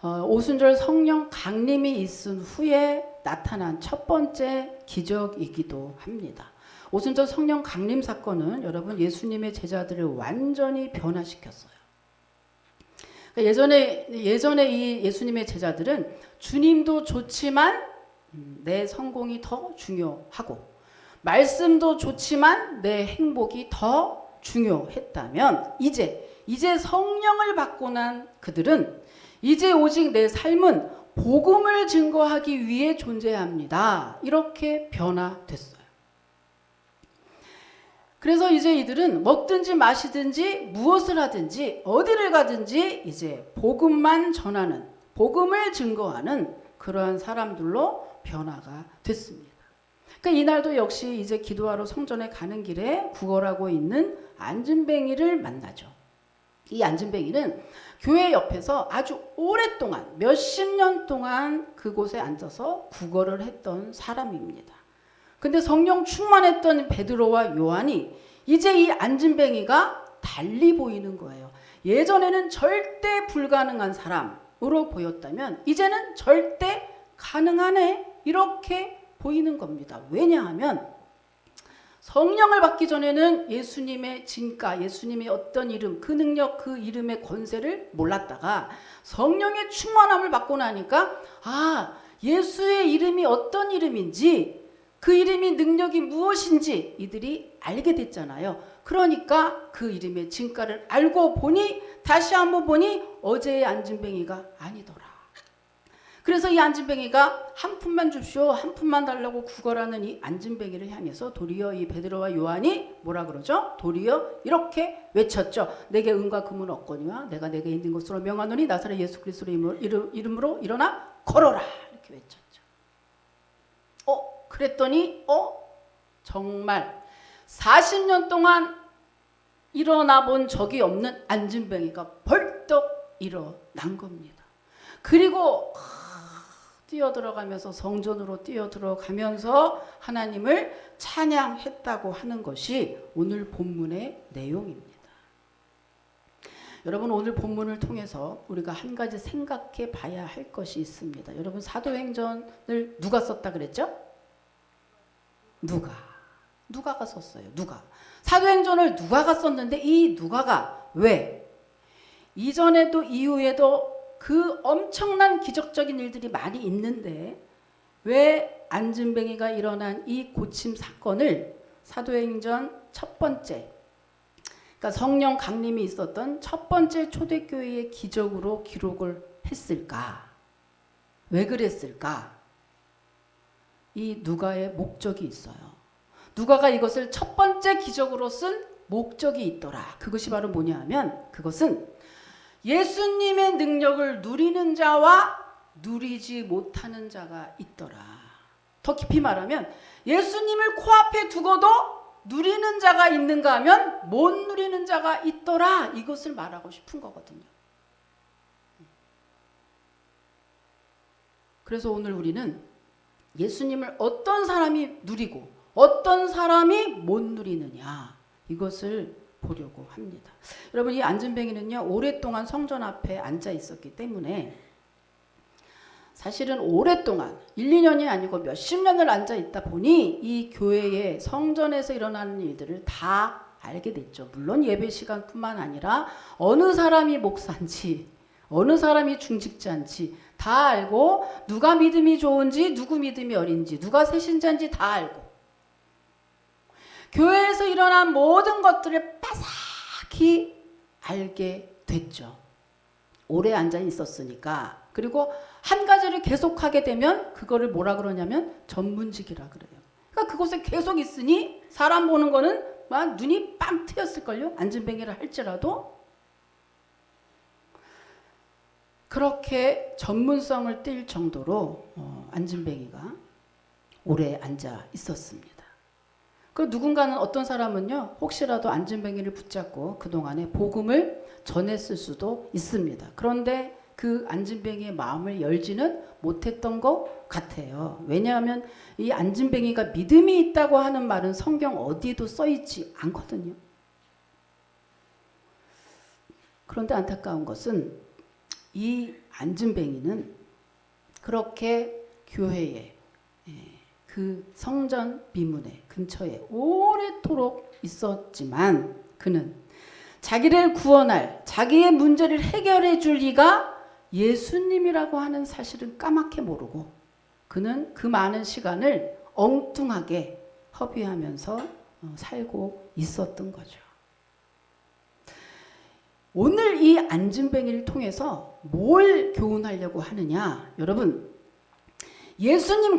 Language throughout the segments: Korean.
오순절 성령 강림이 있은 후에 나타난 첫 번째 기적이기도 합니다. 오순절 성령 강림 사건은 여러분 예수님의 제자들을 완전히 변화시켰어요. 예전에 이 예수님의 제자들은 주님도 좋지만 내 성공이 더 중요하고 말씀도 좋지만 내 행복이 더 중요했다면 이제 성령을 받고 난 그들은 이제 오직 내 삶은 복음을 증거하기 위해 존재합니다. 이렇게 변화됐어요. 그래서 이제 이들은 먹든지 마시든지 무엇을 하든지 어디를 가든지 이제 복음만 전하는, 복음을 증거하는 그러한 사람들로 변화가 됐습니다. 그러니까 이날도 역시 이제 기도하러 성전에 가는 길에 구걸하고 있는 안진뱅이를 만나죠. 이 안진뱅이는 교회 옆에서 아주 오랫동안 몇십 년 동안 그곳에 앉아서 구걸을 했던 사람입니다. 근데 성령 충만했던 베드로와 요한이 이제 이 안진뱅이가 달리 보이는 거예요. 예전에는 절대 불가능한 사람으로 보였다면 이제는 절대 가능하네 이렇게 보이는 겁니다. 왜냐하면 성령을 받기 전에는 예수님의 진가, 예수님의 어떤 이름, 그 능력, 그 이름의 권세를 몰랐다가 성령의 충만함을 받고 나니까 예수의 이름이 어떤 이름인지 그 이름이 능력이 무엇인지 이들이 알게 됐잖아요. 그러니까 그 이름의 진가를 알고 보니 다시 한번 보니 어제의 안진뱅이가 아니더라. 그래서 이 안진뱅이가 한 푼만 줍시오, 한 푼만 달라고 구걸하는 이 안진뱅이를 향해서 도리어 이 베드로와 요한이 뭐라 그러죠? 도리어 이렇게 외쳤죠. 내게 은과 금은 없거니와 내가 내게 있는 것으로 명하노니 나사렛 예수 그리스도의 이름으로 일어나 걸어라. 이렇게 외쳤죠. 그랬더니 정말 40년 동안 일어나 본 적이 없는 안진뱅이가 벌떡 일어난 겁니다. 그리고 뛰어들어가면서 성전으로 뛰어들어가면서 하나님을 찬양했다고 하는 것이 오늘 본문의 내용입니다. 여러분 오늘 본문을 통해서 우리가 한 가지 생각해 봐야 할 것이 있습니다. 여러분 사도행전을 누가 썼다 그랬죠? 누가가 썼어요. 사도행전을 누가가 썼는데 이 누가가 왜 이전에도 이후에도 그 엄청난 기적적인 일들이 많이 있는데 왜 안진뱅이가 일어난 이 고침 사건을 사도행전 첫 번째, 그러니까 성령 강림이 있었던 첫 번째 초대교회의 기적으로 기록을 했을까? 왜 그랬을까? 이 누가의 목적이 있어요. 누가가 이것을 첫 번째 기적으로 쓴 목적이 있더라. 그것이 바로 뭐냐 하면 그것은 예수님의 능력을 누리는 자와 누리지 못하는 자가 있더라. 더 깊이 말하면 예수님을 코앞에 두고도 누리는 자가 있는가 하면 못 누리는 자가 있더라. 이것을 말하고 싶은 거거든요. 그래서 오늘 우리는 예수님을 어떤 사람이 누리고 어떤 사람이 못 누리느냐 이것을 보려고 합니다. 여러분 이 안진뱅이는요 오랫동안 성전 앞에 앉아 있었기 때문에 사실은 오랫동안 1, 2년이 아니고 몇십 년을 앉아 있다 보니 이 교회의 성전에서 일어나는 일들을 다 알게 됐죠. 물론 예배 시간뿐만 아니라 어느 사람이 목사인지 어느 사람이 중직자인지 다 알고 누가 믿음이 좋은지 누구 믿음이 어린지 누가 새신자인지 다 알고 교회에서 일어난 모든 것들을 빠삭히 알게 됐죠. 오래 앉아 있었으니까. 그리고 한 가지를 계속하게 되면 그거를 뭐라 그러냐면 전문직이라 그래요. 그러니까 그곳에 계속 있으니 사람 보는 거는 막 눈이 빵 트였을걸요. 안진뱅이를 할지라도. 그렇게 전문성을 띌 정도로 안진뱅이가 오래 앉아 있었습니다. 그 누군가는 어떤 사람은요 혹시라도 안진뱅이를 붙잡고 그동안에 복음을 전했을 수도 있습니다. 그런데 그 안진뱅이의 마음을 열지는 못했던 것 같아요. 왜냐하면 이 안진뱅이가 믿음이 있다고 하는 말은 성경 어디에도 써있지 않거든요. 그런데 안타까운 것은 이 안진뱅이는 그렇게 교회에 그 성전 미문의 근처에 오래도록 있었지만 그는 자기를 구원할 자기의 문제를 해결해 줄 이가 예수님이라고 하는 사실은 까맣게 모르고 그는 그 많은 시간을 엉뚱하게 허비하면서 살고 있었던 거죠. 오늘 이 안진뱅이를 통해서 뭘 교훈하려고 하느냐? 여러분, 예수님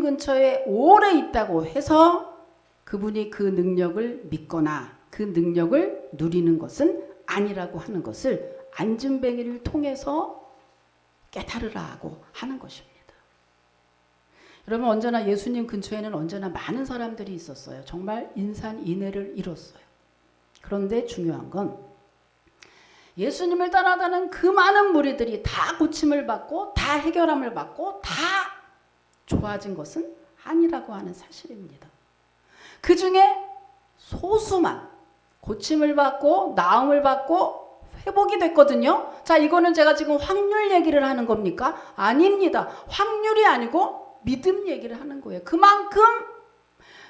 근처에 오래 있다고 해서 그분이 그 능력을 믿거나 그 능력을 누리는 것은 아니라고 하는 것을 안진뱅이를 통해서 깨달으라고 하는 것입니다. 여러분, 언제나 예수님 근처에는 언제나 많은 사람들이 있었어요. 정말 인산인해를 이뤘어요. 그런데 중요한 건 예수님을 따라가는 그 많은 무리들이 다 고침을 받고 다 해결함을 받고 다 좋아진 것은 아니라고 하는 사실입니다. 그 중에 소수만 고침을 받고 나음을 받고 회복이 됐거든요. 자, 이거는 제가 지금 확률 얘기를 하는 겁니까? 아닙니다. 확률이 아니고 믿음 얘기를 하는 거예요. 그만큼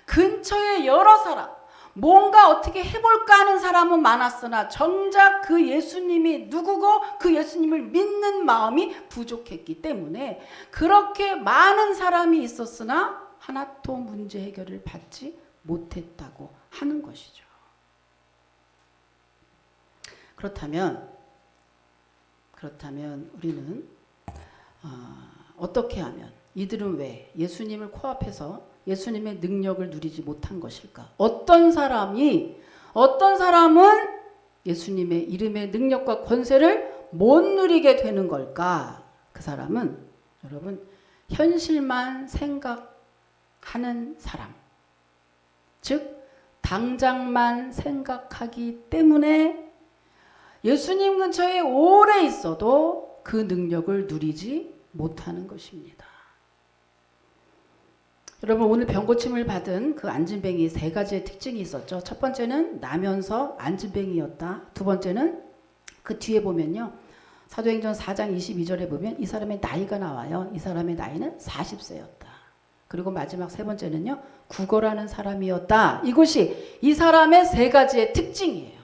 근처에 여러 사람, 뭔가 어떻게 해볼까 하는 사람은 많았으나 정작 그 예수님이 누구고 그 예수님을 믿는 마음이 부족했기 때문에 그렇게 많은 사람이 있었으나 하나도 문제 해결을 받지 못했다고 하는 것이죠. 그렇다면 우리는 어떻게 하면 이들은 왜 예수님을 코앞에서 예수님의 능력을 누리지 못한 것일까? 어떤 사람은 예수님의 이름의 능력과 권세를 못 누리게 되는 걸까? 그 사람은 여러분 현실만 생각하는 사람, 즉 당장만 생각하기 때문에 예수님 근처에 오래 있어도 그 능력을 누리지 못하는 것입니다. 여러분, 오늘 병고침을 받은 그 안진뱅이 세 가지의 특징이 있었죠. 첫 번째는 나면서 안진뱅이였다. 두 번째는 그 뒤에 보면요. 사도행전 4장 22절에 보면 이 사람의 나이가 나와요. 이 사람의 나이는 40세였다. 그리고 마지막 세 번째는요. 구걸하는 사람이었다. 이것이 이 사람의 세 가지의 특징이에요.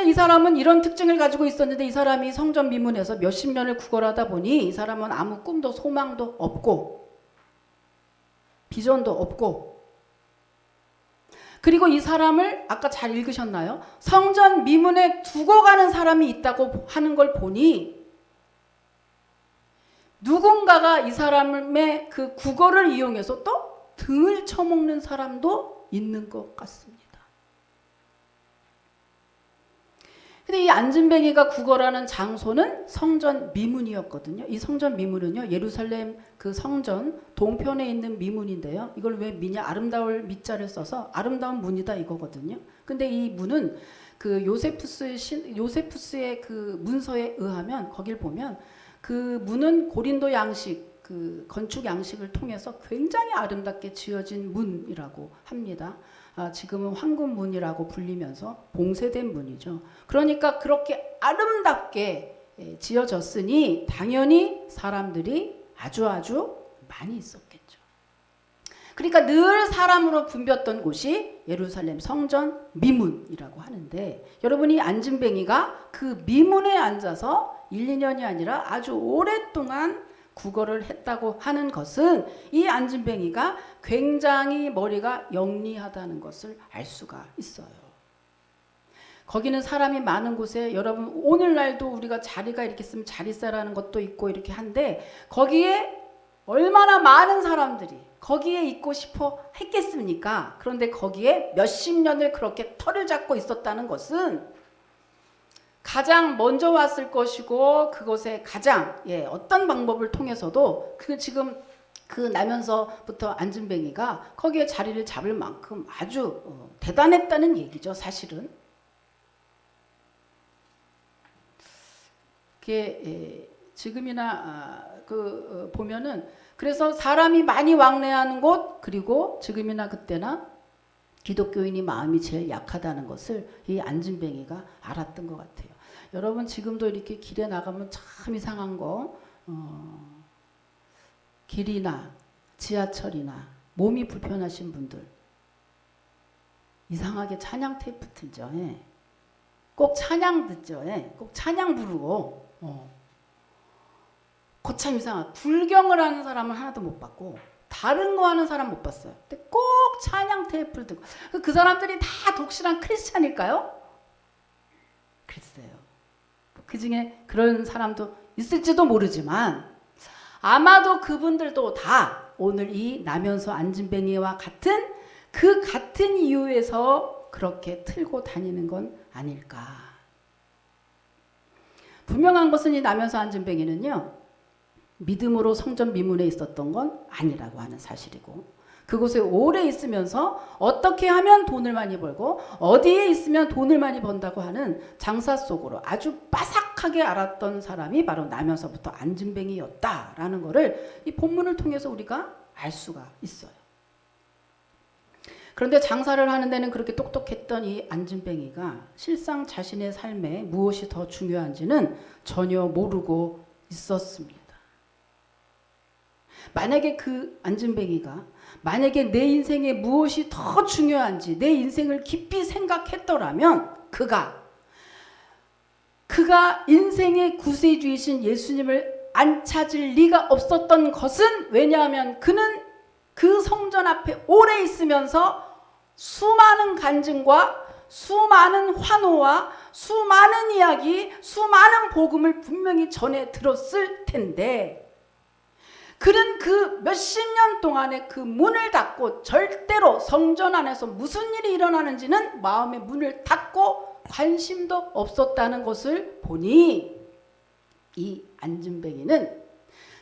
이 사람은 이런 특징을 가지고 있었는데 이 사람이 성전 미문에서 몇십 년을 구걸하다 보니 이 사람은 아무 꿈도 소망도 없고 비전도 없고 그리고 이 사람을 아까 잘 읽으셨나요? 성전 미문에 두고 가는 사람이 있다고 하는 걸 보니 누군가가 이 사람의 그 구걸을 이용해서 또 등을 쳐먹는 사람도 있는 것 같습니다. 근데 이 안진뱅이가 구걸하는 장소는 성전 미문이었거든요. 이 성전 미문은요, 예루살렘 그 성전 동편에 있는 미문인데요. 이걸 왜 미냐? 아름다울 미자를 써서 아름다운 문이다 이거거든요. 근데 이 문은 그 요세푸스의 그 문서에 의하면 거길 보면 그 문은 고린도 양식 그 건축 양식을 통해서 굉장히 아름답게 지어진 문이라고 합니다. 지금은 황금문이라고 불리면서 봉쇄된 문이죠. 그러니까 그렇게 아름답게 지어졌으니 당연히 사람들이 아주 많이 있었겠죠. 그러니까 늘 사람으로 붐볐던 곳이 예루살렘 성전 미문이라고 하는데 여러분이 안진뱅이가 그 미문에 앉아서 1, 2년이 아니라 아주 오랫동안 구걸을 했다고 하는 것은 이 안진뱅이가 굉장히 머리가 영리하다는 것을 알 수가 있어요. 거기는 사람이 많은 곳에 여러분 오늘날도 우리가 자리가 이렇게 있으면 자리세라는 것도 있고 이렇게 한데 거기에 얼마나 많은 사람들이 거기에 있고 싶어 했겠습니까? 그런데 거기에 몇십 년을 그렇게 털을 잡고 있었다는 것은 가장 먼저 왔을 것이고 그것에 가장 어떤 방법을 통해서도 그 지금 그 나면서부터 안진뱅이가 거기에 자리를 잡을 만큼 아주 대단했다는 얘기죠. 사실은 그게 지금이나 보면은 그래서 사람이 많이 왕래하는 곳 그리고 지금이나 그때나 기독교인이 마음이 제일 약하다는 것을 이 안진뱅이가 알았던 것 같아요. 여러분 지금도 이렇게 길에 나가면 참 이상한 거 길이나 지하철이나 몸이 불편하신 분들 이상하게 찬양 테이프 틀죠. 예. 꼭 찬양 듣죠. 예. 꼭 찬양 부르고 거참 이상한 불경을 하는 사람은 하나도 못 봤고 다른 거 하는 사람 못 봤어요. 근데 꼭 찬양 테이프를 듣고 그 사람들이 다 독실한 크리스찬일까요? 글쎄요. 그 중에 그런 사람도 있을지도 모르지만 아마도 그분들도 다 오늘 이 나면서 안진뱅이와 같은 그 같은 이유에서 그렇게 틀고 다니는 건 아닐까. 분명한 것은 이 나면서 안진뱅이는요. 믿음으로 성전 미문에 있었던 건 아니라고 하는 사실이고 그곳에 오래 있으면서 어떻게 하면 돈을 많이 벌고 어디에 있으면 돈을 많이 번다고 하는 장사 속으로 아주 빠삭하게 알았던 사람이 바로 나면서부터 안진뱅이였다라는 것을 이 본문을 통해서 우리가 알 수가 있어요. 그런데 장사를 하는 데는 그렇게 똑똑했던 이 안진뱅이가 실상 자신의 삶에 무엇이 더 중요한지는 전혀 모르고 있었습니다. 만약에 그 안진뱅이가 만약에 내 인생에 무엇이 더 중요한지 내 인생을 깊이 생각했더라면 그가 인생의 구세주이신 예수님을 안 찾을 리가 없었던 것은 왜냐하면 그는 그 성전 앞에 오래 있으면서 수많은 간증과 수많은 환호와 수많은 이야기, 수많은 복음을 분명히 전해 들었을 텐데 그는 그 몇십 년 동안에 그 문을 닫고 절대로 성전 안에서 무슨 일이 일어나는지는 마음의 문을 닫고 관심도 없었다는 것을 보니 이 안진뱅이는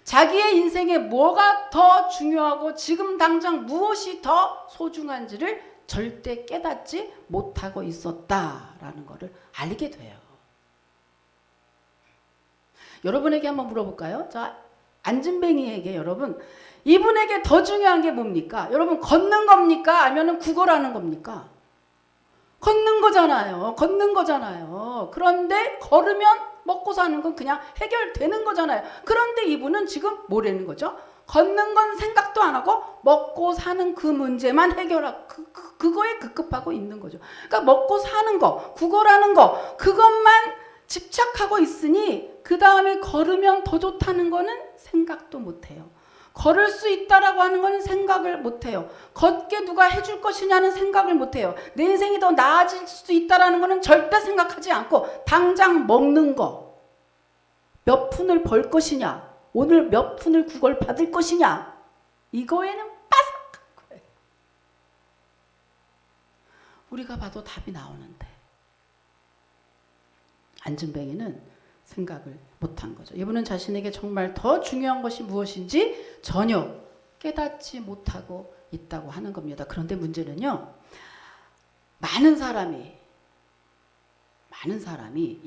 자기의 인생에 뭐가 더 중요하고 지금 당장 무엇이 더 소중한지를 절대 깨닫지 못하고 있었다라는 것을 알게 돼요. 여러분에게 한번 물어볼까요? 자, 안진뱅이에게 여러분 이분에게 더 중요한 게 뭡니까? 여러분 걷는 겁니까? 아니면 구걸하는 겁니까? 걷는 거잖아요. 걷는 거잖아요. 그런데 걸으면 먹고 사는 건 그냥 해결되는 거잖아요. 그런데 이분은 지금 뭐라는 거죠? 걷는 건 생각도 안 하고 먹고 사는 그 문제만 해결하고 그거에 급급하고 있는 거죠. 그러니까 먹고 사는 거, 구걸하는 거 그것만 집착하고 있으니 그 다음에 걸으면 더 좋다는 거는 생각도 못해요. 걸을 수 있다라고 하는 거는 생각을 못해요. 걷게 누가 해줄 것이냐는 생각을 못해요. 내 인생이 더 나아질 수 있다라는 거는 절대 생각하지 않고 당장 먹는 거 몇 푼을 벌 것이냐 오늘 몇 푼을 구걸 받을 것이냐 이거에는 빠삭한 거예요. 우리가 봐도 답이 나오는데 안진뱅이는 생각을 못한 거죠. 이분은 자신에게 정말 더 중요한 것이 무엇인지 전혀 깨닫지 못하고 있다고 하는 겁니다. 그런데 문제는요. 많은 사람이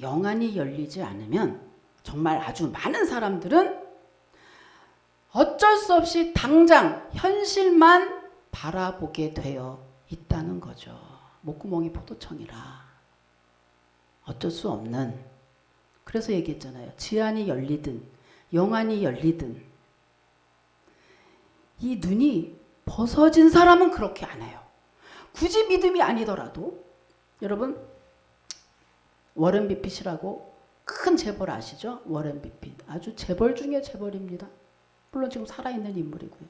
영안이 열리지 않으면 정말 아주 많은 사람들은 어쩔 수 없이 당장 현실만 바라보게 되어 있다는 거죠. 목구멍이 포도청이라 어쩔 수 없는 그래서 얘기했잖아요. 지안이 열리든 영안이 열리든 이 눈이 벗어진 사람은 그렇게 안 해요. 굳이 믿음이 아니더라도 여러분 워렌 비핏이라고 큰 재벌 아시죠? 워렌 비핏 아주 재벌 중에 재벌입니다. 물론 지금 살아있는 인물이고요.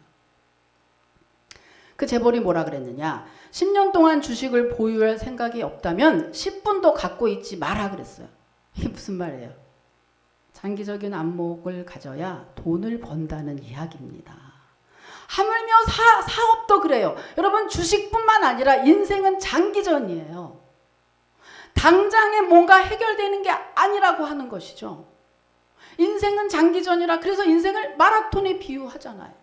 그 재벌이 뭐라 그랬느냐 10년 동안 주식을 보유할 생각이 없다면 10분도 갖고 있지 마라 그랬어요. 이게 무슨 말이에요? 장기적인 안목을 가져야 돈을 번다는 이야기입니다. 하물며 사업도 그래요. 여러분 주식뿐만 아니라 인생은 장기전이에요. 당장에 뭔가 해결되는 게 아니라고 하는 것이죠. 인생은 장기전이라 그래서 인생을 마라톤에 비유하잖아요.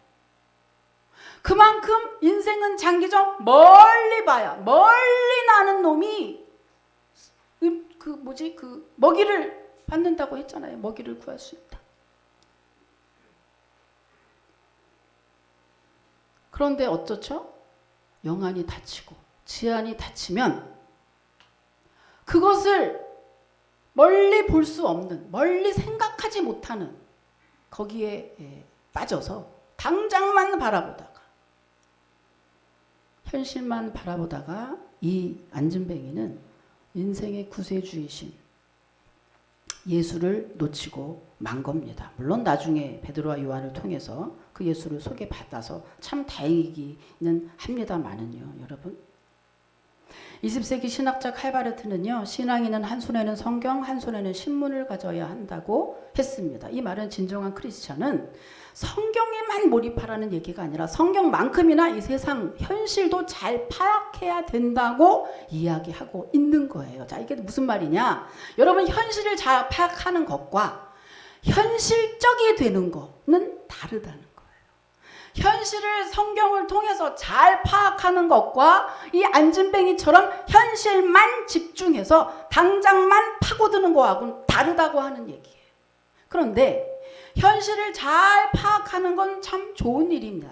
그만큼 인생은 장기전 멀리 봐야 멀리 나는 놈이 먹이를 받는다고 했잖아요. 먹이를 구할 수 있다. 그런데 어쩌죠? 영안이 닫히고 지안이 닫히면 그것을 멀리 볼 수 없는, 멀리 생각하지 못하는 거기에 빠져서 당장만 바라보다가, 현실만 바라보다가 이 안진뱅이는 인생의 구세주이신 예수를 놓치고 만 겁니다. 물론 나중에 베드로와 요한을 통해서 그 예수를 소개받아서 참 다행이기는 합니다만은요, 여러분. 20세기 신학자 칼바르트는요, 신앙인은 한 손에는 성경, 한 손에는 신문을 가져야 한다고 했습니다. 이 말은 진정한 크리스찬은 성경에만 몰입하라는 얘기가 아니라 성경만큼이나 이 세상 현실도 잘 파악해야 된다고 이야기하고 있는 거예요. 자, 이게 무슨 말이냐? 여러분, 현실을 잘 파악하는 것과 현실적이 되는 거는 다르다는 거예요. 현실을 성경을 통해서 잘 파악하는 것과 이 안진뱅이처럼 현실만 집중해서 당장만 파고드는 거하고는 다르다고 하는 얘기예요. 그런데 현실을 잘 파악하는 건 참 좋은 일입니다.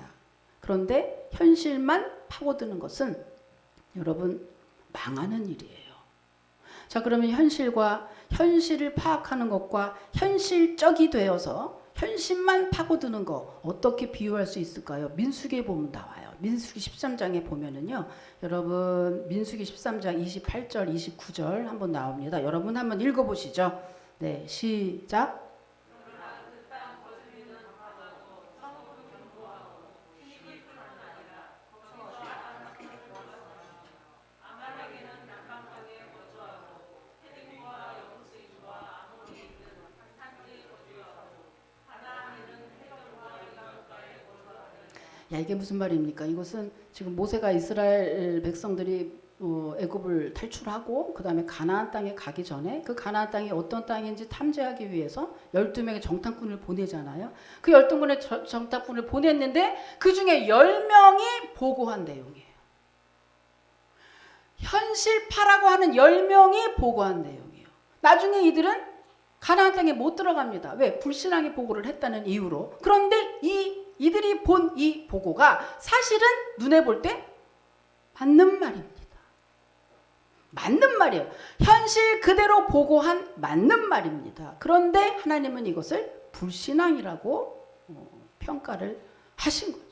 그런데 현실만 파고드는 것은 여러분 망하는 일이에요. 자, 그러면 현실을 파악하는 것과 현실적이 되어서 현실만 파고드는 거 어떻게 비유할 수 있을까요? 민수기에 보면 나와요. 민수기 13장에 보면은요, 여러분 민수기 13장 28절 29절 한번 나옵니다. 여러분 한번 읽어보시죠. 네, 시작. 야, 이게 무슨 말입니까? 이것은 지금 모세가 이스라엘 백성들이 애굽을 탈출하고 그 다음에 가나안 땅에 가기 전에 그 가나안 땅이 어떤 땅인지 탐지하기 위해서 12명의 정탐꾼을 보내잖아요. 그 12명의 정탐꾼을 보냈는데 그 중에 10명이 보고한 내용이에요. 현실파라고 하는 10명이 보고한 내용이에요. 나중에 이들은 가나안 땅에 못 들어갑니다. 왜? 불신앙의 보고를 했다는 이유로. 그런데 이들이 본 이 보고가 사실은 눈에 볼 때 맞는 말입니다. 맞는 말이에요. 현실 그대로 보고한 맞는 말입니다. 그런데 하나님은 이것을 불신앙이라고 평가를 하신 거죠.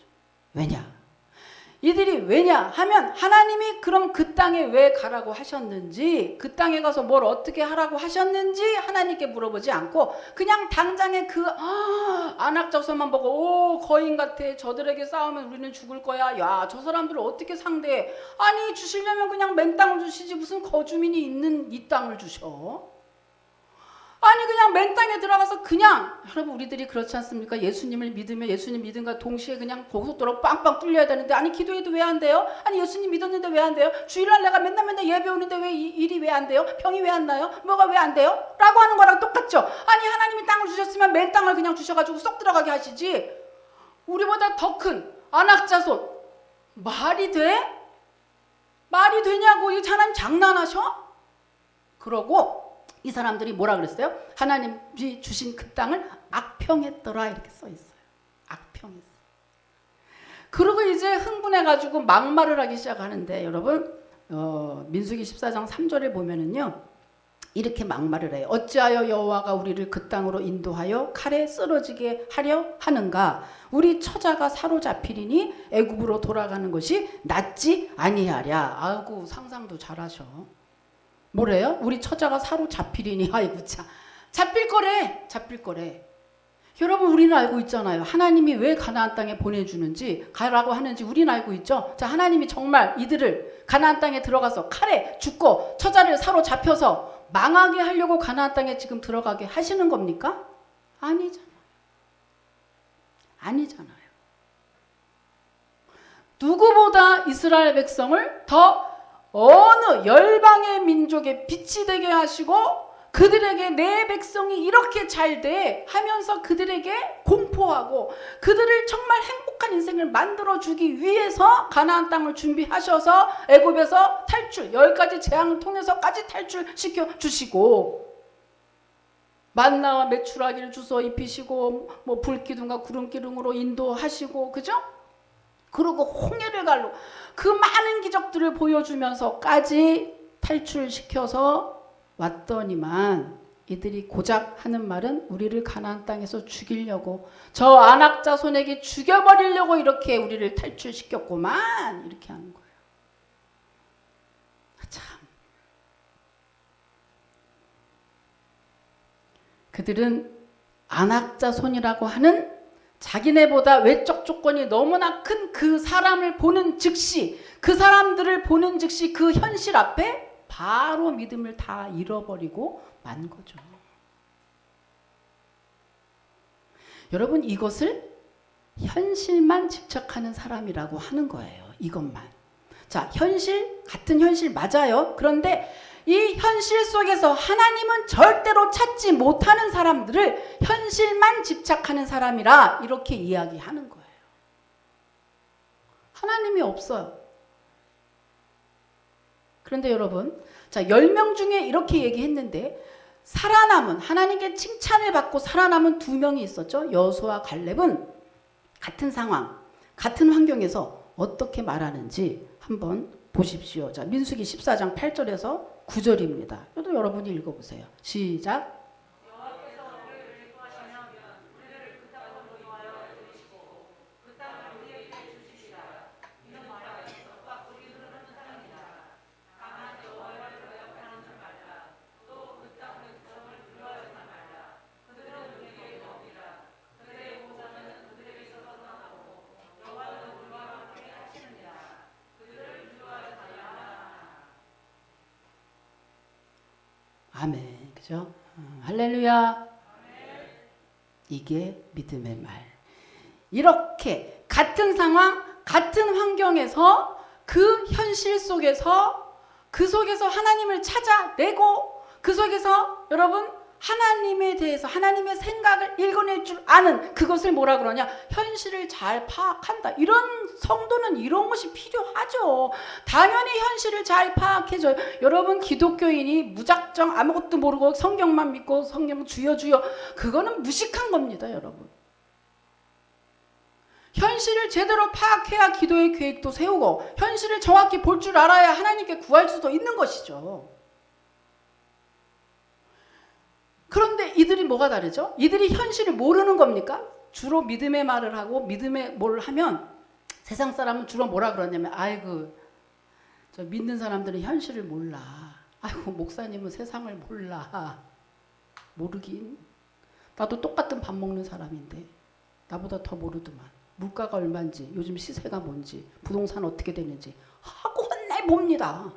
왜냐 하면 하나님이 그럼 그 땅에 왜 가라고 하셨는지, 그 땅에 가서 뭘 어떻게 하라고 하셨는지 하나님께 물어보지 않고 그냥 당장에 그 안악자서만 보고 거인 같아, 저들에게 싸우면 우리는 죽을 거야, 야 저 사람들을 어떻게 상대해, 아니 주시려면 그냥 맨 땅을 주시지 무슨 거주민이 있는 이 땅을 주셔. 아니 그냥 맨 땅에 들어가서 그냥, 여러분 우리들이 그렇지 않습니까? 예수님을 믿으면 예수님 믿음과 동시에 그냥 고속도로 빵빵 뚫려야 되는데, 아니 기도해도 왜 안 돼요? 아니 예수님 믿었는데 왜 안 돼요? 주일날 내가 맨날 예배 오는데 왜 일이 왜 안 돼요? 병이 왜 안 나요? 뭐가 왜 안 돼요? 라고 하는 거랑 똑같죠. 아니 하나님이 땅을 주셨으면 맨 땅을 그냥 주셔가지고 쏙 들어가게 하시지, 우리보다 더 큰 안악자손 말이 돼? 말이 되냐고. 이 하나님 장난하셔? 그러고 이 사람들이 뭐라 그랬어요? 하나님이 주신 그 땅을 악평했더라 이렇게 써 있어요. 악평했어. 그리고 이제 흥분해가지고 막말을 하기 시작하는데, 여러분 민수기 14장 3절에 보면은요 이렇게 막말을 해요. 어찌하여 여호와가 우리를 그 땅으로 인도하여 칼에 쓰러지게 하려 하는가? 우리 처자가 사로잡히리니 애굽으로 돌아가는 것이 낫지 아니하랴. 아이고 상상도 잘하셔. 뭐래요? 우리 처자가 사로잡히리니, 아이고 참, 잡힐 거래. 여러분 우리는 알고 있잖아요. 하나님이 왜 가나안 땅에 보내주는지, 가라고 하는지 우리는 알고 있죠. 자, 하나님이 정말 이들을 가나안 땅에 들어가서 칼에 죽고 처자를 사로잡혀서 망하게 하려고 가나안 땅에 지금 들어가게 하시는 겁니까? 아니잖아요. 누구보다 이스라엘 백성을 더 어느 열방의 민족의 빛이 되게 하시고 그들에게 내 백성이 이렇게 잘 돼 하면서 그들에게 공포하고 그들을 정말 행복한 인생을 만들어주기 위해서 가나안 땅을 준비하셔서 애굽에서 탈출, 10가지 재앙을 통해서까지 탈출시켜 주시고, 만나와 메추라기를 주서 입히시고 뭐 불기둥과 구름기둥으로 인도하시고, 그죠? 그리고 홍해를 갈로 그 많은 기적들을 보여주면서까지 탈출시켜서 왔더니만 이들이 고작 하는 말은 우리를 가나안 땅에서 죽이려고, 저 안악자손에게 죽여버리려고 이렇게 우리를 탈출시켰구만, 이렇게 하는 거예요. 참, 그들은 안악자손이라고 하는 자기네보다 외적 조건이 너무나 큰 그 사람을 보는 즉시, 그 사람들을 보는 즉시 그 현실 앞에 바로 믿음을 다 잃어버리고 만 거죠. 여러분, 이것을 현실만 집착하는 사람이라고 하는 거예요. 이것만. 자, 현실, 같은 현실 맞아요. 그런데 이 현실 속에서 하나님은 절대로 찾지 못하는 사람들을 현실만 집착하는 사람이라 이렇게 이야기하는 거예요. 하나님이 없어요. 그런데 여러분, 자, 10명 중에 이렇게 얘기했는데 살아남은, 하나님께 칭찬을 받고 살아남은 2명이 있었죠. 여호수아와 갈렙은 같은 상황, 같은 환경에서 어떻게 말하는지 한번 보십시오. 자, 민수기 14장 8절에서 9절입니다. 이것도 여러분이 읽어보세요. 시작. 아멘. 그죠? 할렐루야. 이게 믿음의 말. 이렇게 같은 상황, 같은 환경에서 그 현실 속에서 그 속에서 하나님을 찾아내고 그 속에서 여러분 하나님에 대해서 하나님의 생각을 읽어낼 줄 아는 그것을 뭐라 그러냐? 현실을 잘 파악한다. 이런 성도는 이런 것이 필요하죠. 당연히 현실을 잘 파악해줘요. 여러분, 기독교인이 무작정 아무것도 모르고 성경만 믿고 성경 주여 주여, 그거는 무식한 겁니다, 여러분. 현실을 제대로 파악해야 기도의 계획도 세우고 현실을 정확히 볼 줄 알아야 하나님께 구할 수도 있는 것이죠. 그런데 이들이 뭐가 다르죠? 이들이 현실을 모르는 겁니까? 주로 믿음의 말을 하고 믿음의 뭘 하면 세상 사람은 주로 뭐라 그러냐면, 아이고 저 믿는 사람들은 현실을 몰라. 아이고 목사님은 세상을 몰라. 모르긴. 나도 똑같은 밥 먹는 사람인데 나보다 더 모르더만. 물가가 얼마인지, 요즘 시세가 뭔지, 부동산 어떻게 되는지 하고 혼내 봅니다.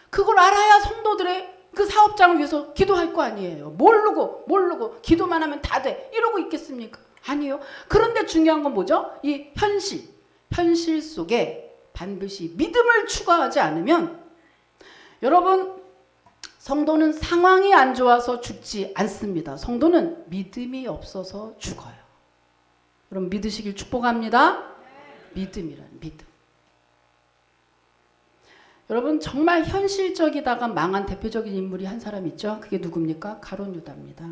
그걸 알아야 성도들의 그 사업장을 위해서 기도할 거 아니에요. 모르고 기도만 하면 다 돼. 이러고 있겠습니까? 아니요. 그런데 중요한 건 뭐죠? 이 현실 속에 반드시 믿음을 추가하지 않으면, 여러분, 성도는 상황이 안 좋아서 죽지 않습니다. 성도는 믿음이 없어서 죽어요. 여러분 믿으시길 축복합니다. 믿음이란 믿음. 여러분 정말 현실적이다가 망한 대표적인 인물이 한 사람 있죠. 그게 누굽니까? 가룟 유다입니다.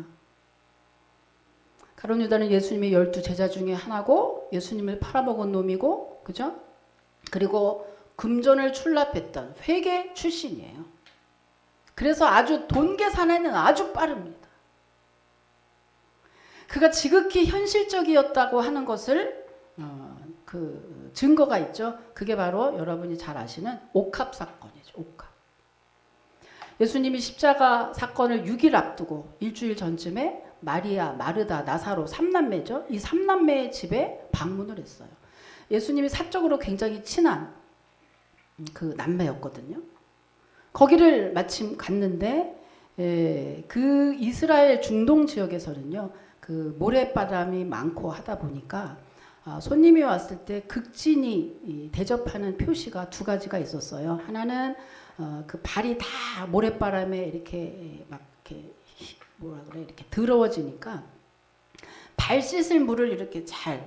가룟 유다는 예수님의 12 제자 중에 하나고 예수님을 팔아먹은 놈이고, 그죠? 그리고 금전을 출납했던 회계 출신이에요. 그래서 아주 돈 계산에는 아주 빠릅니다. 그가 지극히 현실적이었다고 하는 것을 그 증거가 있죠. 그게 바로 여러분이 잘 아시는 옥합 사건이죠. 옥합. 예수님이 십자가 사건을 6일 앞두고 일주일 전쯤에 마리아, 마르다, 나사로 3남매죠. 이 3남매의 집에 방문을 했어요. 예수님이 사적으로 굉장히 친한 그 남매였거든요. 거기를 마침 갔는데 그 이스라엘 중동 지역에서는요, 그 모래바람이 많고 하다 보니까 손님이 왔을 때 극진히 대접하는 표시가 2가지가 있었어요. 하나는 그 발이 다 모래바람에 이렇게 막 이렇게 뭐라 그래, 이렇게 더러워지니까 발 씻을 물을 이렇게 잘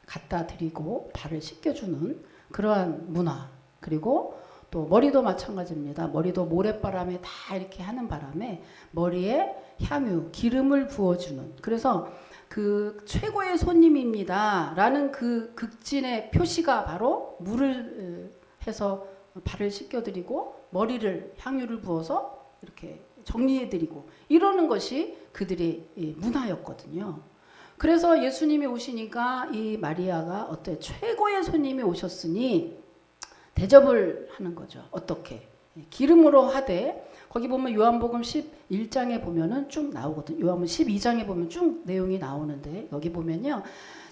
갖다 드리고 발을 씻겨주는 그러한 문화. 그리고 또 머리도 마찬가지입니다. 머리도 모래바람에 다 이렇게 하는 바람에 머리에 향유, 기름을 부어주는. 그래서 그 최고의 손님입니다 라는 그 극진의 표시가 바로 물을 해서 발을 씻겨드리고 머리를 향유를 부어서 이렇게 정리해드리고 이러는 것이 그들의 문화였거든요. 그래서 예수님이 오시니까 이 마리아가 어때 최고의 손님이 오셨으니 대접을 하는 거죠. 어떻게? 기름으로 하되 거기 보면 요한복음 11장에 보면은 쭉 나오거든요. 요한복음 12장에 보면 쭉 내용이 나오는데 여기 보면요.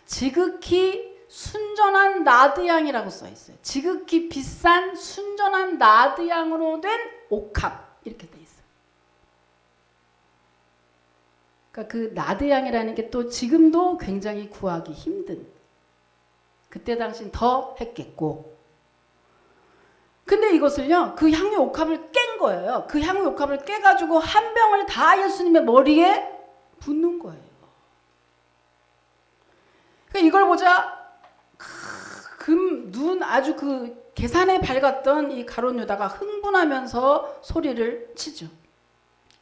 지극히 순전한 나드양이라고 써 있어요. 지극히 비싼 순전한 나드양으로 된 옥합 이렇게 돼 있어요. 그러니까 그 나드양이라는 게 또 지금도 굉장히 구하기 힘든. 그때 당시엔 더 했겠고. 근데 이것을요, 그 향유 옥합을 깬 거예요. 그 향유 옥합을 깨가지고 한 병을 다 예수님의 머리에 붓는 거예요. 그러니까 이걸 보자, 눈 아주 그 계산에 밝았던 이 가룟 유다가 흥분하면서 소리를 치죠.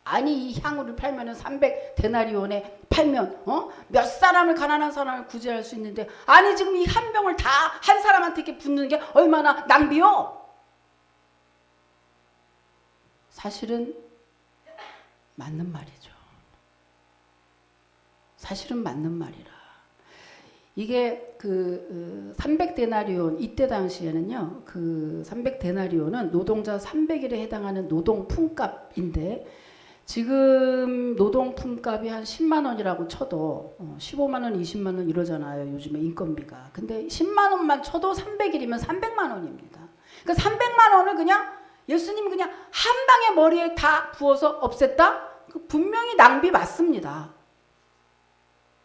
아니 이 향유를 팔면은 300데나리온에 팔면 몇 사람을 가난한 사람을 구제할 수 있는데 아니 지금 이 한 병을 다 한 사람한테 이렇게 붓는 게 얼마나 낭비요? 사실은 맞는 말이죠. 사실은 맞는 말이라. 이게 그 300데나리온 이때 당시에는요. 그 300데나리온은 노동자 300일에 해당하는 노동 품값인데 지금 노동 품값이 한 10만 원이라고 쳐도 15만 원, 20만 원 이러잖아요. 요즘에 인건비가. 근데 10만 원만 쳐도 300일이면 300만 원입니다. 그러니까 300만 원을 그냥 예수님이 그냥 한 방에 머리에 다 부어서 없앴다? 그 분명히 낭비 맞습니다.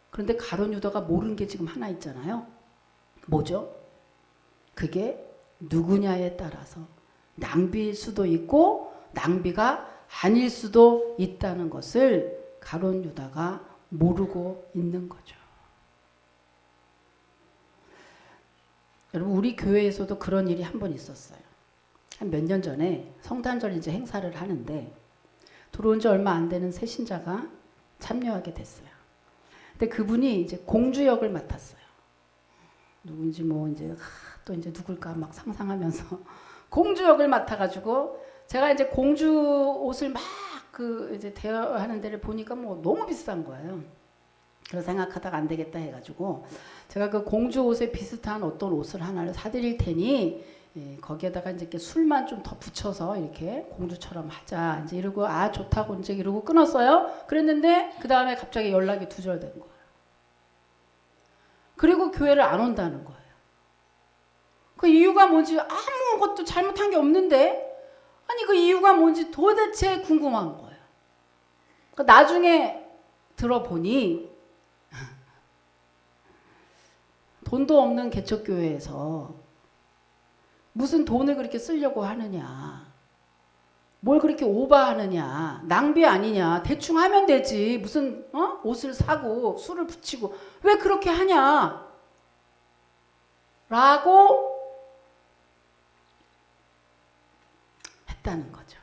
그런데 가룟 유다가 모르는 게 지금 하나 있잖아요. 뭐죠? 그게 누구냐에 따라서 낭비일 수도 있고 낭비가 아닐 수도 있다는 것을 가룟 유다가 모르고 있는 거죠. 여러분 우리 교회에서도 그런 일이 한 번 있었어요. 한 몇 년 전에 성탄절 이제 행사를 하는데 들어온 지 얼마 안 되는 새 신자가 참여하게 됐어요. 근데 그분이 이제 공주 역을 맡았어요. 누군지 뭐 이제 또 이제 누굴까 막 상상하면서 공주 역을 맡아가지고 제가 이제 공주 옷을 막 그 이제 대여하는 데를 보니까 뭐 너무 비싼 거예요. 그래서 생각하다가 안 되겠다 해가지고 제가 그 공주 옷에 비슷한 어떤 옷을 하나를 사드릴 테니 거기에다가 이제 이렇게 술만 좀 더 붙여서 이렇게 공주처럼 하자. 이제 이러고 아 좋다고 이제 이러고 끊었어요. 그랬는데 그 다음에 갑자기 연락이 두절된 거예요. 그리고 교회를 안 온다는 거예요. 그 이유가 뭔지 아무것도 잘못한 게 없는데 아니 그 이유가 뭔지 도대체 궁금한 거예요. 그러니까 나중에 들어보니 돈도 없는 개척교회에서 무슨 돈을 그렇게 쓰려고 하느냐. 뭘 그렇게 오바하느냐. 낭비 아니냐. 대충 하면 되지. 무슨 옷을 사고 술을 붙이고 왜 그렇게 하냐. 라고 했다는 거죠.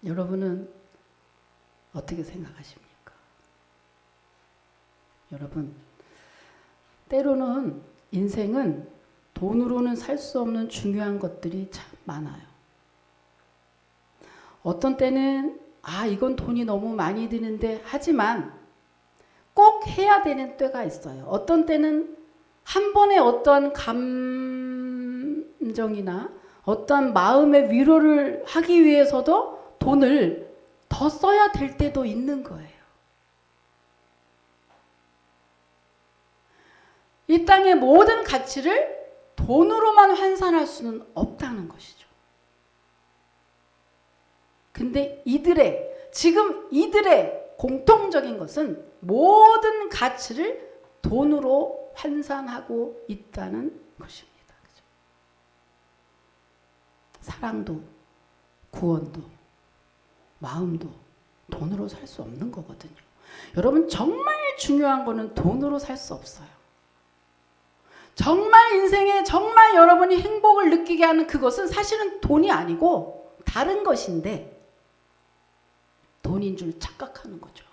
여러분은 어떻게 생각하십니까? 여러분 때로는 인생은 돈으로는 살 수 없는 중요한 것들이 참 많아요. 어떤 때는 아 이건 돈이 너무 많이 드는데 하지만 꼭 해야 되는 때가 있어요. 어떤 때는 한 번에 어떤 감정이나 어떤 마음의 위로를 하기 위해서도 돈을 더 써야 될 때도 있는 거예요. 이 땅의 모든 가치를 돈으로만 환산할 수는 없다는 것이죠. 근데 지금 이들의 공통적인 것은 모든 가치를 돈으로 환산하고 있다는 것입니다. 그죠? 사랑도, 구원도, 마음도 돈으로 살 수 없는 거거든요. 여러분 정말 중요한 거는 돈으로 살 수 없어요. 정말 인생에 정말 여러분이 행복을 느끼게 하는 그것은 사실은 돈이 아니고 다른 것인데 돈인 줄 착각하는 거죠.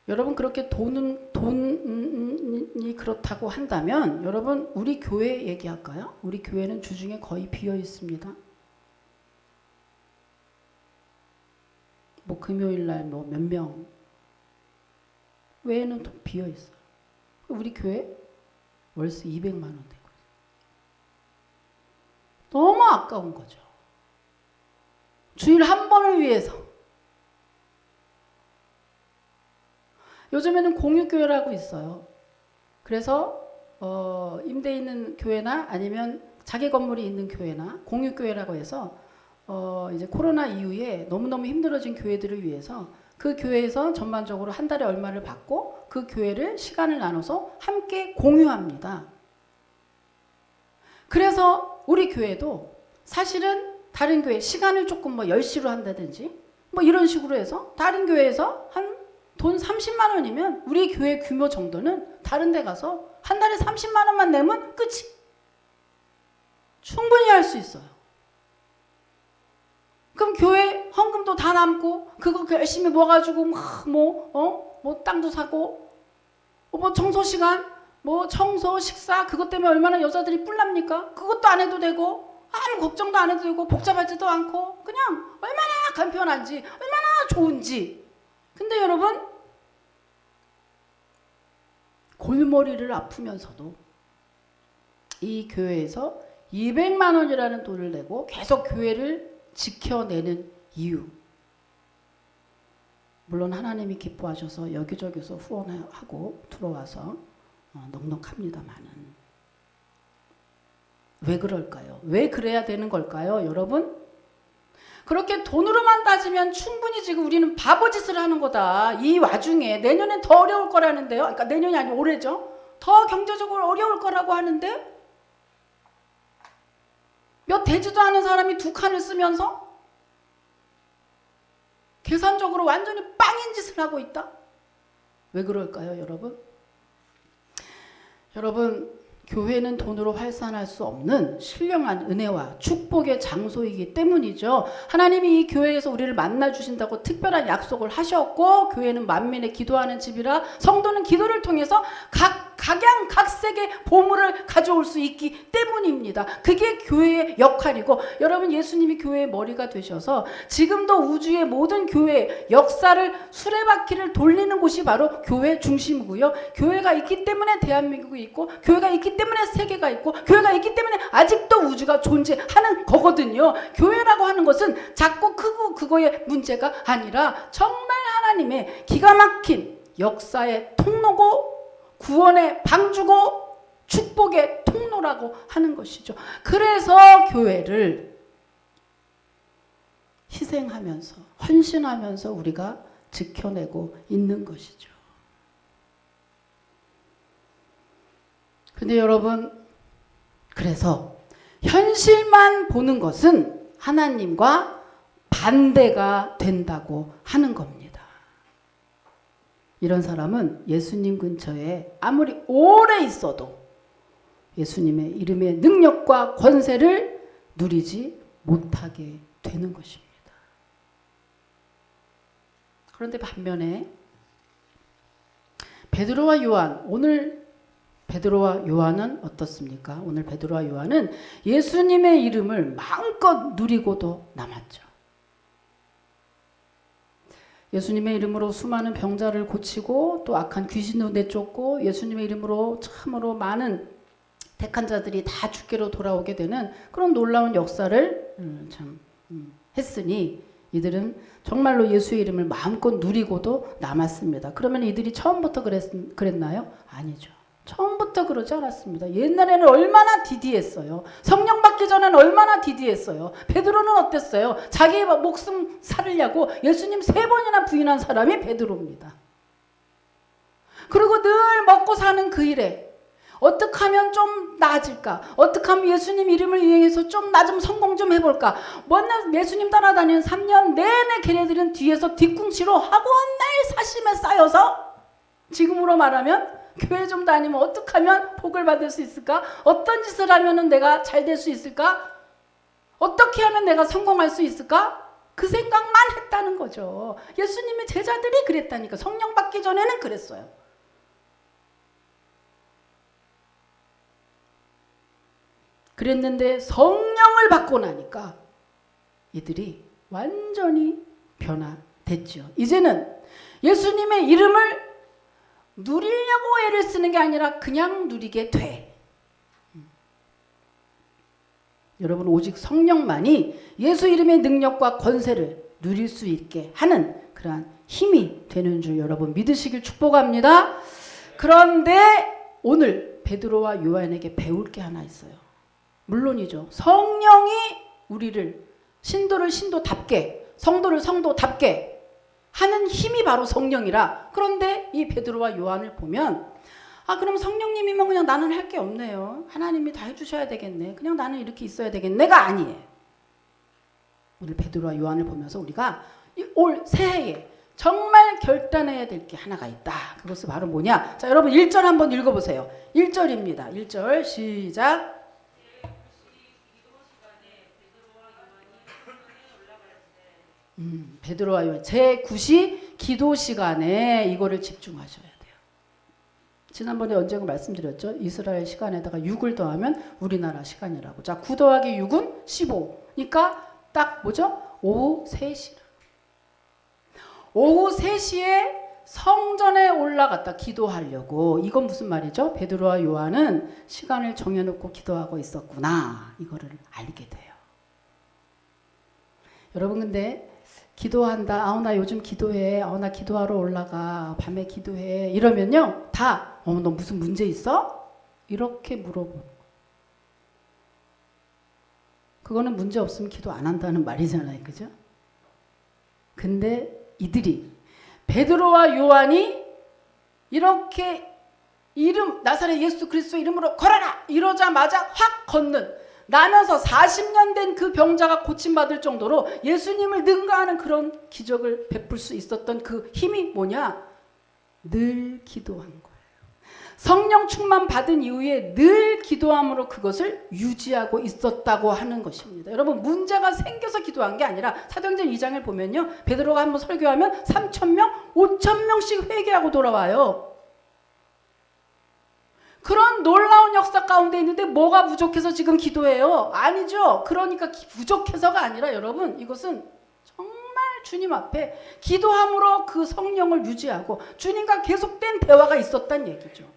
여러분 그렇게 돈이 그렇다고 한다면 여러분 우리 교회 얘기할까요? 우리 교회는 주중에 거의 비어 있습니다. 뭐 금요일날 뭐 몇 명 외에는 또 비어 있어요. 우리 교회 월세 200만 원 되고 너무 아까운 거죠. 주일 한 번을 위해서. 요즘에는 공유교회라고 있어요. 그래서 임대 있는 교회나 아니면 자기 건물이 있는 교회나 공유교회라고 해서 이제 코로나 이후에 너무너무 힘들어진 교회들을 위해서 그 교회에서 전반적으로 한 달에 얼마를 받고 그 교회를 시간을 나눠서 함께 공유합니다. 그래서 우리 교회도 사실은 다른 교회 시간을 조금 뭐 10시로 한다든지 뭐 이런 식으로 해서 다른 교회에서 한 돈 30만 원이면 우리 교회 규모 정도는 다른 데 가서 한 달에 30만 원만 내면 끝이. 충분히 할 수 있어요. 그럼 교회 헌금도 다 남고 그거 열심히 모아가지고 뭐 땅도 사고 뭐 청소 시간 뭐 청소 식사 그것 때문에 얼마나 여자들이 뿔납니까? 그것도 안 해도 되고 아무 걱정도 안 해도 되고 복잡하지도 않고 그냥 얼마나 간편한지 얼마나 좋은지. 근데 여러분 골머리를 아프면서도 이 교회에서 200만 원이라는 돈을 내고 계속 교회를 지켜내는 이유. 물론 하나님이 기뻐하셔서 여기저기서 후원하고 들어와서 넉넉합니다만은 왜 그럴까요? 왜 그래야 되는 걸까요? 여러분 그렇게 돈으로만 따지면 충분히 지금 우리는 바보짓을 하는 거다. 이 와중에 내년엔 더 어려울 거라는데요. 그러니까 내년이 아니고 올해죠. 더 경제적으로 어려울 거라고 하는데 몇 되지도 않은 사람이 2칸을 쓰면서 계산적으로 완전히 빵인 짓을 하고 있다. 왜 그럴까요, 여러분? 여러분 교회는 돈으로 환산할 수 없는 신령한 은혜와 축복의 장소이기 때문이죠. 하나님이 이 교회에서 우리를 만나주신다고 특별한 약속을 하셨고 교회는 만민의 기도하는 집이라 성도는 기도를 통해서 각양각색의 보물을 가져올 수 있기 때문입니다. 그게 교회의 역할이고 여러분 예수님이 교회의 머리가 되셔서 지금도 우주의 모든 교회 역사를 수레바퀴를 돌리는 곳이 바로 교회 중심이고요. 교회가 있기 때문에 대한민국이 있고 교회가 있기 때문에 세계가 있고 교회가 있기 때문에 아직도 우주가 존재하는 거거든요. 교회라고 하는 것은 작고 크고 그거의 문제가 아니라 정말 하나님의 기가 막힌 역사의 통로고 구원의 방주고 축복의 통로라고 하는 것이죠. 그래서 교회를 희생하면서 헌신하면서 우리가 지켜내고 있는 것이죠. 근데 여러분 그래서 현실만 보는 것은 하나님과 반대가 된다고 하는 겁니다. 이런 사람은 예수님 근처에 아무리 오래 있어도 예수님의 이름의 능력과 권세를 누리지 못하게 되는 것입니다. 그런데 반면에 베드로와 요한, 오늘 베드로와 요한은 어떻습니까? 오늘 베드로와 요한은 예수님의 이름을 마음껏 누리고도 남았죠. 예수님의 이름으로 수많은 병자를 고치고 또 악한 귀신도 내쫓고 예수님의 이름으로 참으로 많은 택한 자들이 다 주께로 돌아오게 되는 그런 놀라운 역사를 했으니 이들은 정말로 예수의 이름을 마음껏 누리고도 남았습니다. 그러면 이들이 처음부터 그랬나요? 아니죠. 처음부터 그러지 않았습니다. 옛날에는 얼마나 디디했어요. 성령 받기 전에는 얼마나 디디했어요. 베드로는 어땠어요? 자기의 목숨 살으려고 예수님 3번이나 부인한 사람이 베드로입니다. 그리고 늘 먹고 사는 그 일에 어떻게 하면 좀 나아질까? 어떻게 하면 예수님 이름을 이용해서 좀 나 좀 성공 좀 해볼까? 맨날 예수님 따라다니는 3년 내내 걔네들은 뒤에서 뒤꿈치로 하루날 사심에 쌓여서 지금으로 말하면 교회 좀 다니면 어떻게 하면 복을 받을 수 있을까? 어떤 짓을 하면 내가 잘 될 수 있을까? 어떻게 하면 내가 성공할 수 있을까? 그 생각만 했다는 거죠. 예수님의 제자들이 그랬다니까. 성령 받기 전에는 그랬어요. 그랬는데 성령을 받고 나니까 이들이 완전히 변화됐죠. 이제는 예수님의 이름을 누리려고 애를 쓰는 게 아니라 그냥 누리게 돼. 여러분, 오직 성령만이 예수 이름의 능력과 권세를 누릴 수 있게 하는 그러한 힘이 되는 줄 여러분 믿으시길 축복합니다. 그런데 오늘 베드로와 요한에게 배울 게 하나 있어요. 물론이죠. 성령이 우리를 신도를 신도답게, 성도를 성도답게 하는 힘이 바로 성령이라. 그런데 이 베드로와 요한을 보면 그럼 성령님이면 그냥 나는 할 게 없네요. 하나님이 다 해주셔야 되겠네. 그냥 나는 이렇게 있어야 되겠네가 아니에요. 오늘 베드로와 요한을 보면서 우리가 올 새해에 정말 결단해야 될 게 하나가 있다. 그것은 바로 뭐냐? 자, 여러분 1절 한번 읽어보세요. 1절입니다. 1절 시작. 베드로와 요한 제9시 기도 시간에 이거를 집중하셔야 돼요. 지난번에 언젠가 말씀드렸죠. 이스라엘 시간에다가 6을 더하면 우리나라 시간이라고. 자, 9 더하기 6은 15. 그러니까 딱 뭐죠? 오후 3시. 오후 3시에 성전에 올라갔다 기도하려고. 이건 무슨 말이죠? 베드로와 요한은 시간을 정해놓고 기도하고 있었구나. 이거를 알게 돼요. 여러분, 근데 기도한다. 나 요즘 기도해. 나 기도하러 올라가. 밤에 기도해. 이러면요. 다 너 무슨 문제 있어? 이렇게 물어보는 거예요. 그거는 문제 없으면 기도 안 한다는 말이잖아요. 그죠? 근데 이들이 베드로와 요한이 이렇게 나사렛 예수 그리스도 이름으로 걸어라! 이러자마자 확 걷는, 나면서 40년 된 그 병자가 고침받을 정도로 예수님을 능가하는 그런 기적을 베풀 수 있었던 그 힘이 뭐냐? 늘 기도한 거예요. 성령 충만 받은 이후에 늘 기도함으로 그것을 유지하고 있었다고 하는 것입니다. 여러분, 문제가 생겨서 기도한 게 아니라 사도행전 2장을 보면요. 베드로가 한번 설교하면 3,000명, 5,000명씩 회개하고 돌아와요. 그런 놀라운 역사 가운데 있는데 뭐가 부족해서 지금 기도해요? 아니죠. 그러니까 부족해서가 아니라 여러분, 이것은 정말 주님 앞에 기도함으로 그 성령을 유지하고 주님과 계속된 대화가 있었단 얘기죠.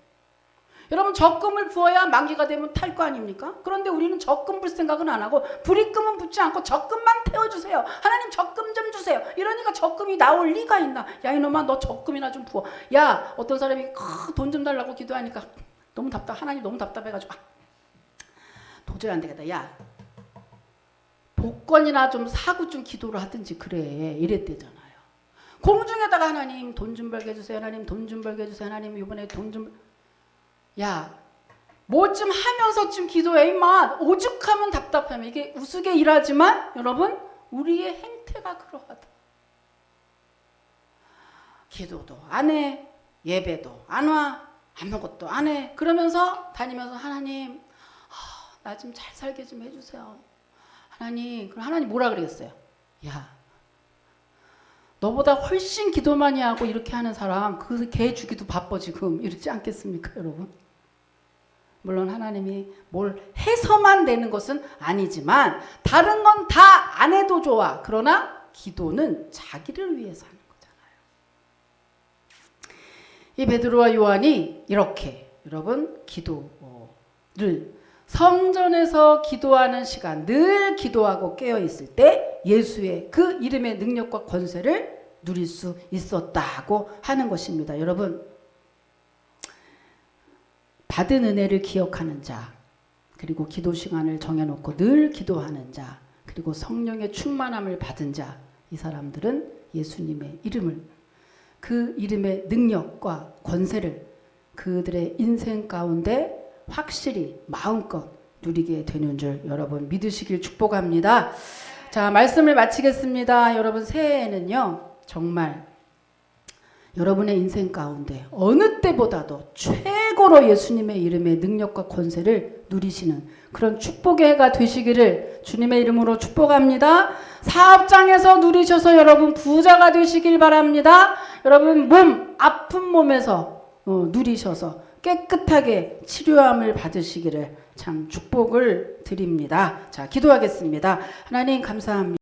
여러분, 적금을 부어야 만기가 되면 탈 거 아닙니까? 그런데 우리는 적금 불 생각은 안 하고 불입금은 붙지 않고 적금만 태워주세요. 하나님 적금 좀 주세요. 이러니까 적금이 나올 리가 있나? 야, 이놈아, 너 적금이나 좀 부어. 야, 어떤 사람이 돈 좀 달라고 기도하니까 너무 하나님 너무 답답해가지고 도저히 안 되겠다. 야, 복권이나 좀 사고 좀 기도를 하든지 그래. 이랬대잖아요. 공중에다가 하나님 돈 좀 벌게 해주세요. 하나님 돈 좀 벌게 해주세요. 하나님 이번에 돈 좀. 야, 뭐 좀 하면서 좀 기도해 임마. 오죽하면 답답하면. 이게 우스개 일하지만 여러분, 우리의 행태가 그러하다. 기도도 안 해. 예배도 안 와. 아무것도 안 해. 그러면서 다니면서 하나님, 나 좀 잘 살게 좀 해주세요. 하나님, 그럼 하나님 뭐라 그러겠어요? 야, 너보다 훨씬 기도 많이 하고 이렇게 하는 사람 그 개 주기도 바빠 지금. 이러지 않겠습니까, 여러분? 물론 하나님이 뭘 해서만 되는 것은 아니지만 다른 건 다 안 해도 좋아. 그러나 기도는 자기를 위해서 하는 거잖아요. 이 베드로와 요한이 이렇게 여러분 기도를 성전에서 기도하는 시간, 늘 기도하고 깨어있을 때 예수의 그 이름의 능력과 권세를 누릴 수 있었다고 하는 것입니다. 여러분, 받은 은혜를 기억하는 자, 그리고 기도 시간을 정해놓고 늘 기도하는 자, 그리고 성령의 충만함을 받은 자, 이 사람들은 예수님의 이름을, 그 이름의 능력과 권세를 그들의 인생 가운데 확실히 마음껏 누리게 되는 줄 여러분 믿으시길 축복합니다. 자, 말씀을 마치겠습니다. 여러분, 새해에는요 정말 여러분의 인생 가운데 어느 때보다도 최고로 예수님의 이름의 능력과 권세를 누리시는 그런 축복의 해가 되시기를 주님의 이름으로 축복합니다. 사업장에서 누리셔서 여러분 부자가 되시길 바랍니다. 여러분 몸 아픈 몸에서 누리셔서 깨끗하게 치료함을 받으시기를 참 축복을 드립니다. 자, 기도하겠습니다. 하나님 감사합니다.